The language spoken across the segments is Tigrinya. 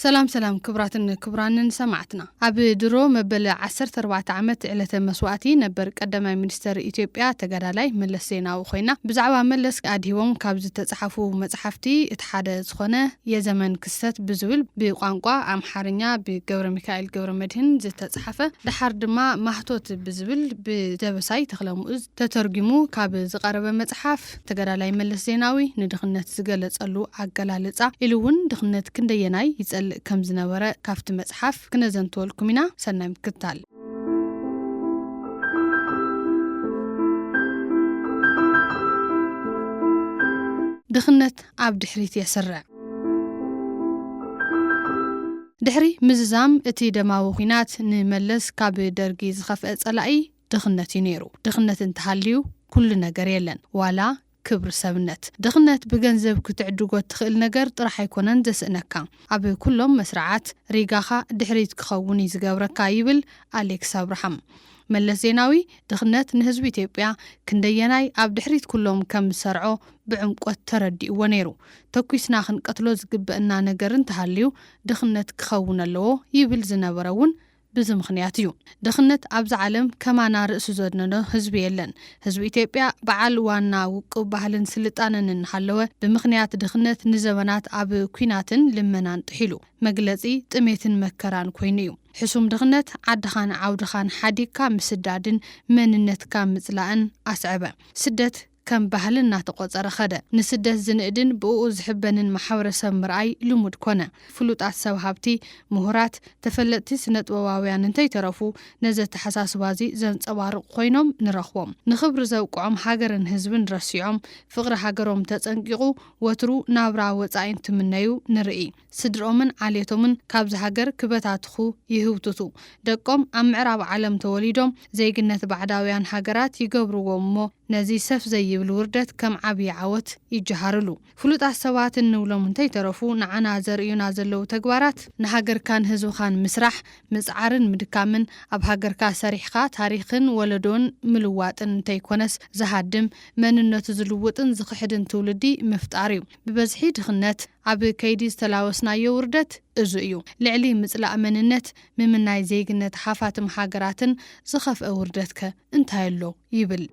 سلام كبراتن كبرانن سمعتنا أبي درو مبل 14 عامات علة مسواتي نبر قدما منستر إثيوبيا تغدالاي ملس زيناوي خوينا بزعبا ملس ادهيوم كابز تصحفو مصحفتي اتحاد زخونه يزمن كستت بزول بقانقا امحارኛ بገብረ ሚካኤል ገብረ መድህን ዝተጻحፈه دحر ድማ ማህቶት بزብል بدبساي تخلمؤز ተተርጊሙ ካብ ዝቀረበ መጽሐፍ ተገዳላይ መለስ ዜናዊ ንድኽነት ዝገለጸሉ አገላለጻ ኢሉውን ድኽነት ክንደየናይ ይጸልእ ከም ዝነበረ ካፍቲ መጽሐፍ ክነዘንተወልኩም ኢና ሰናይ ምክታል ድኽነት ኣብ ድሕሪት የስርዕ ድሕሪ ምዝዛም እቲ ደማዊ ኩናት ንመለስ ካብ ደርጊ ዝኸፍአ ጸላኢ ድኽነት ይነይሩ ድኽነት እንተሃልዩ ኩሉ ነገር የለን ዋላ ክብር ሰብነት ድኽነት ብገንዘብ ክትዕድጎ ትኽእል ነገር ጥራሕ ኣይኮነን ዘስእነካ ኣብ ኩሎም መስራዓት ሪጋኻ ድሕሪት ክኸውን ይዝገብረካ ይብል ኣሌክስ አብርሃም መለስ ዜናዊ ድኽነት ንህዝቢ ኢትዮጵያ ክንደየናይ ኣብ ድሕሪት ኩሎም ከም ሰርዖ ብዕምቆት ተረዲእዎ ነይሩ ተኩስና ክንቀትሎ ዝግበአና ነገር እንተሃልዩ ድኽነት ክኸውን ኣለዎ ይብል ዝነበረውን بز مخنيات يو دخنت أبز عالم كمان رأس زودنا حزب يلن حزب إثيوبيا بعل وانا وقو بحلن سلطانن نحلوه بمخنيات دخنت نزوانات أب كويناتن لمنان تحيلو مجلسي تميتن مكران كوينيو حسوم دخنت عدخان عودخان حديكا مسدادن مننت كامزلان أسعبه سدت كم بحلنا تقصر خده نسدس زندن بوز حبنن محاورة مرأي لمود كنا فلوت عالسوهابتي مهارات تفلتي سنة وواويان انتي ترافو نزت حساس وازي زن صوار قوينهم نرخوهم نخبر زوقعهم حاجرن هزبن رسيعهم فقر حاجرهم تتنققو وترو نابرا وصاين تمنيو نرئي صدرهم عليتهم كابز حاجر كبتاتخو يهوتتو دقم ام عرب عالم توليدهم زي جنة بعداويان حاجرات يقبروا مو نزي سف زي بالوردت كم عبي عوت يجهرلو فلوت عالسوات النولو منتي ترفو نعنا زريونا زلو تقوارات نهاجر كان هزو خان مسرح مسعارن مدكامن أب هاجر كا سريحخا تاريخن ولدون ملواتن تيكونس زهادم من النتزلوتن زخحدن تولدي مفتاريو ببزحي دخنت أب كيدي استلاوسنا يوردت ازوئيو لعلي مثل أمننت ممناي زيجنت حافات محاجراتن زخف أوردتك انتهيلو يبل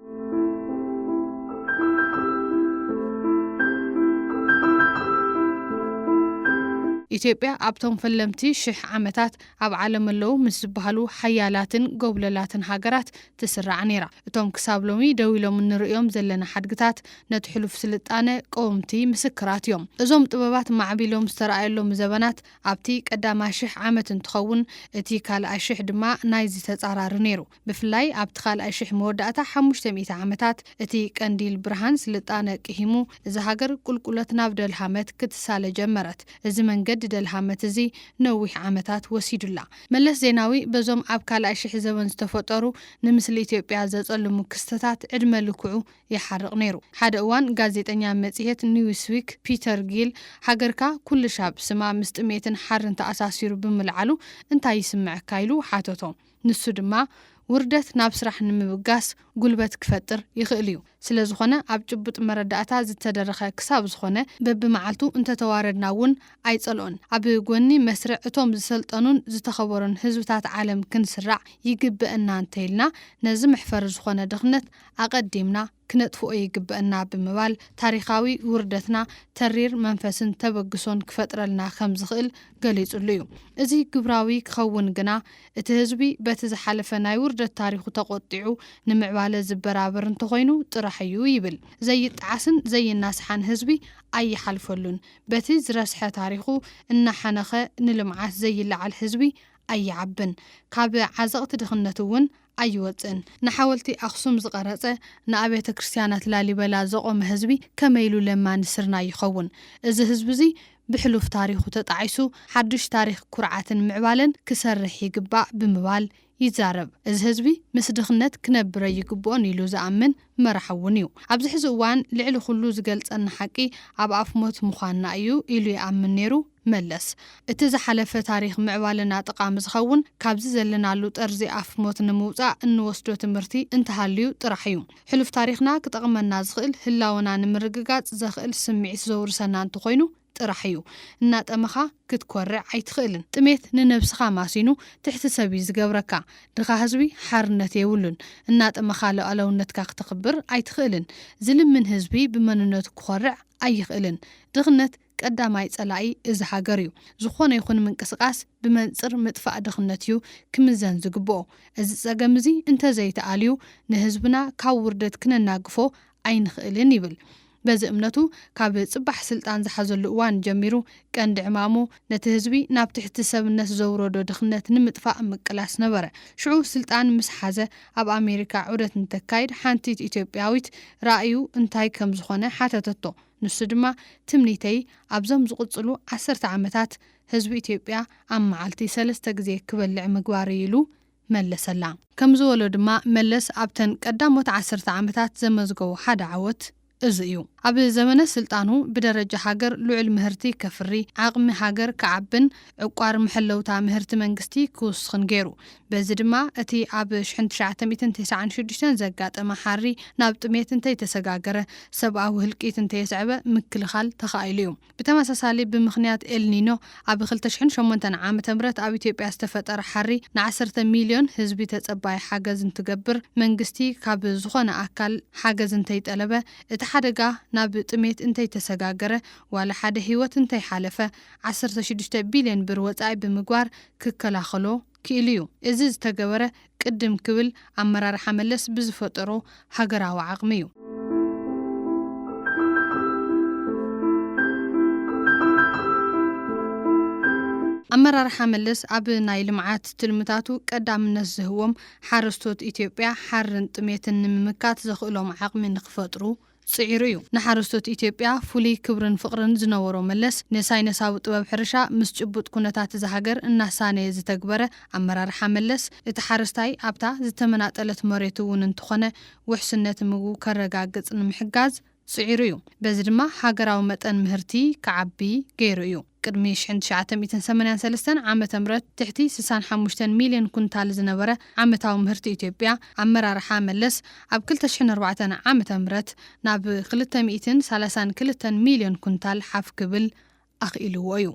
ኢትዮጵያ ኣብቶም ፈለምቲ ሽሕ ዓመታት ኣብ ዓለም ኣለዉ ምስ ዝበሃሉ ሓያላትን ጎብለላትን ሃገራት ትስራዕ ነይራ እቶም ክሳብ ሎሚ ደው ኢሎም ንሪኦም ዘለና ሓድግታት ነቲ ሕሉፍ ስልጣነ ቀወምቲ ምስክራት እዮም እዞም ጥበባት ማዕቢሎም ዝተረኣየሎም ዘበናት ኣብቲ ቀዳማይ ሽሕ ዓመት እንትኸውን እቲ ካልኣይ ሽሕ ድማ ናይ ዝተጻራሪ ነይሩ ብፍላይ ኣብቲ ካልኣይ ሽሕ መወዳእታ 500 ዓመታት እቲ ቀንዲል ብርሃን ስልጣነ ቅሂሙ እዚ ሃገር ቁልቁለት ናብ ደልሃመት ክትሳለ ጀመረት እዚ መንገድ دلهامت زي نوح عمتات وسيدلا ملس زيناوي بزوم أب كالأي شح زمن استفطروا نمثل إثيوبيا زالوا مكستات عدم لكعو يحرق نيرو حد أوان غازيتانيا مزيهت نيوسويك بيتر جيل حجركا كل شاب سما مستميتن حرن تأساسيرو بملعلو انتا يسمع كايلو حاتوتو نسو دما وردت نابسرح نمبقاس قلبت كفتر يخيليو سلازخونه اب جبط مرداتا زتدرخه كساب زخونه ببمعلتو انت تواردناون ايصلون اب غوني مسرع اتوم زسلطنون زتخبرون حزبታት عالم كنسرع يجبئنا انتيلنا نزم محفر زخونه دخنت اقدمنا كنطفو يجبئنا بمبال تاريخاوي وردتنا ترير منفسن تبغسون كفترلنا خم زخيل غليصليو ازي غبراوي كخون غنا اتي حزبي بتزحلفنا وردت تاريخو تقطيعو نمعواله زبرابر انت خوينو حيو يبل زي تعسن زي الناس حان حزبي أي حلفلون بتي زرسح تاريخو إن حنخه نلمعات زي اللي على الحزبي أي عبن كاب عزقت دخنتون أي وطن نحاولتي أخصم زقرصه نأبيت كريستيانات لاليبلا زقوم حزبي كميلو لما نسرنا يخون إذا حزبي زي بحلوف تاريخو تطعيسو حدش تاريخ كرعاتن معبالن كسرح يقبع بمبال يزارب إذ حزبي مسدخنت كنبر يقبون يلو زأمن مرحونيو أبز حزوان لعلو خلو زقلت أن حكي أب أفموت مخانا أيو إلو يأمن نيرو መለስ እቲ ዝሓለፈ ታሪክ ምዕባልና ጠቃሚ ዝኸውን ካብዚ ዘለናሉ ጠርዚ ኣፍሞት ንምውፃእ እንወስዶ ትምህርቲ እንተሃልዩ ጥራሕ እዩ ሕሉፍ ታሪክና ክጠቅመና ዝኽእል ህላውና ንምርግጋጽ ዘኽእል ስምዒት ዘውርሰና እንተኮይኑ ጥራሕ እዩ እናጠመኻ ክትኮርዕ ኣይትኽእልን ጥሜት ንነብስኻ ማሲኑ ትሕቲ ሰብ ዝገብረካ ድኻ ህዝቢ ሓርነት የብሉን እናጠመኻ ሉዓላውነትካ ክትኽብር ኣይትኽእልን ዝልምን ህዝቢ ብመንነቱ ክኮርዕ ኣይኽእልን ድኽነት ቀዳማይ ጸላኢ እዚ ሃገር እዩ ዝኾነ ይኹን ምንቅስቃስ ብመንጽር ምጥፋእ ድኽነት እዩ ክምዘን ዝግብኦ እዚ ጸገም እዚ እንተዘይተኣልዩ ንህዝብና ካብ ውርደት ክነናግፎ ኣይንኽእልን ይብል በዚ እምነቱ ካብ ጽባሕ ስልጣን ዝሓዘሉ እዋን ጀሚሩ ቀንዲ ዕማሙ ነቲ ህዝቢ ናብ ትሕቲ ሰብነት ዘውረዶ ድኽነት ንምጥፋእ ምቅላስ ነበረ ሽዑ ስልጣን ምስ ሓዘ ኣብ ኣሜሪካ ዑደት እንተካይድ ሓንቲት ኢትዮጵያዊት ራእዩ እንታይ ከም ዝኾነ ሓተተቶ ንሱ ድማ ትምኒተይ ኣብዞም ዝቕጽሉ 10 ዓመታት ህዝቢ ኢትዮጵያ ኣብ መዓልቲ 3 ግዜ ክበልዕ ምግባር ኢሉ መለሰላ ከም ዝበሎ ድማ መለስ ኣብተን ቀዳሞት 10 ዓመታት ዘመዝገቡ ሓደ ዓወት እዚ እዩ ኣብ ዘመነ ስልጣኑ ብደረጃ ሃገር ልዑል ምህርቲ ከፍሪ ዓቕሚ ሃገር ከዓብን ዕቋር ምሕለውታ ምህርቲ መንግስቲ ክውስኽን ገይሩ በዚ ድማ እቲ ኣብ 1996 ዘጋጠመ ሓሪ ናብ ጥሜት እንተይተሰጋገረ ሰብኣዊ ህልቂት እንተየስዕበ ምክልኻል ተኻኢሉ እዩ ብተመሳሳሊ ብምኽንያት ኤልኒኖ ኣብ 2008 ዓ.ም ኣብ ኢትዮጵያ ዝተፈጠረ ሓሪ ን10 ሚልዮን ህዝቢ ተጸባይ ሓገዝ እንትገብር መንግስቲ ካብ ዝኾነ ኣካል ሓገዝ እንተይጠለበ እቲ ሓደጋ ናብ ጥሜት እንተይተሰጋገረ ዋላ ሓደ ህይወት እንተይሓለፈ 16 ቢልዮን ብር ወጻኢ ብምግባር ክከላኸሎ ክኢሉ እዩ እዚ ዝተገበረ ቅድም ክብል ኣመራርሓ መለስ ብዝፈጠሮ ሃገራዊ ዓቕሚ እዩ ኣመራርሓ መለስ ኣብ ናይ ልምዓት ትልምታቱ ቀዳምነት ዝህቦም ሓረስቶት ኢትዮጵያ ሓርን ጥሜትን ንምምካት ዘኽእሎም ዓቕሚ ንኽፈጥሩ ጽዒሩ እዩ ንሓረስቶት ኢትዮጵያ ፍሉይ ክብርን ፍቕርን ዝነበሮ መለስ ንሳይነሳዊ ጥበብ ሕርሻ ምስ ጭቡጥ ኩነታት ዝሃገር እናሳነየ ዝተግበረ ኣመራርሓ መለስ እቲ ሓረስታይ ኣብታ ዝተመናጠለት መሬቱ እውን እንትኾነ ውሕስነት ምግቡ ከረጋግጽ ንምሕጋዝ ጽዒሩ እዩ በዚ ድማ ሃገራዊ መጠን ምህርቲ ከዓቢ ገይሩ እዩ ቅድሚ 1983 ዓመተ ምህረት ትሕቲ 65 ሚልዮን ኩንታል ዝነበረ ዓመታዊ ምህርቲ ኢትዮጵያ ኣመራርሓ መለስ ኣብ 2004 ዓመተ ምህረት ናብ 232 ሚልዮን ኩንታል ሓፍ ክብል ኣኽኢልዎ እዩ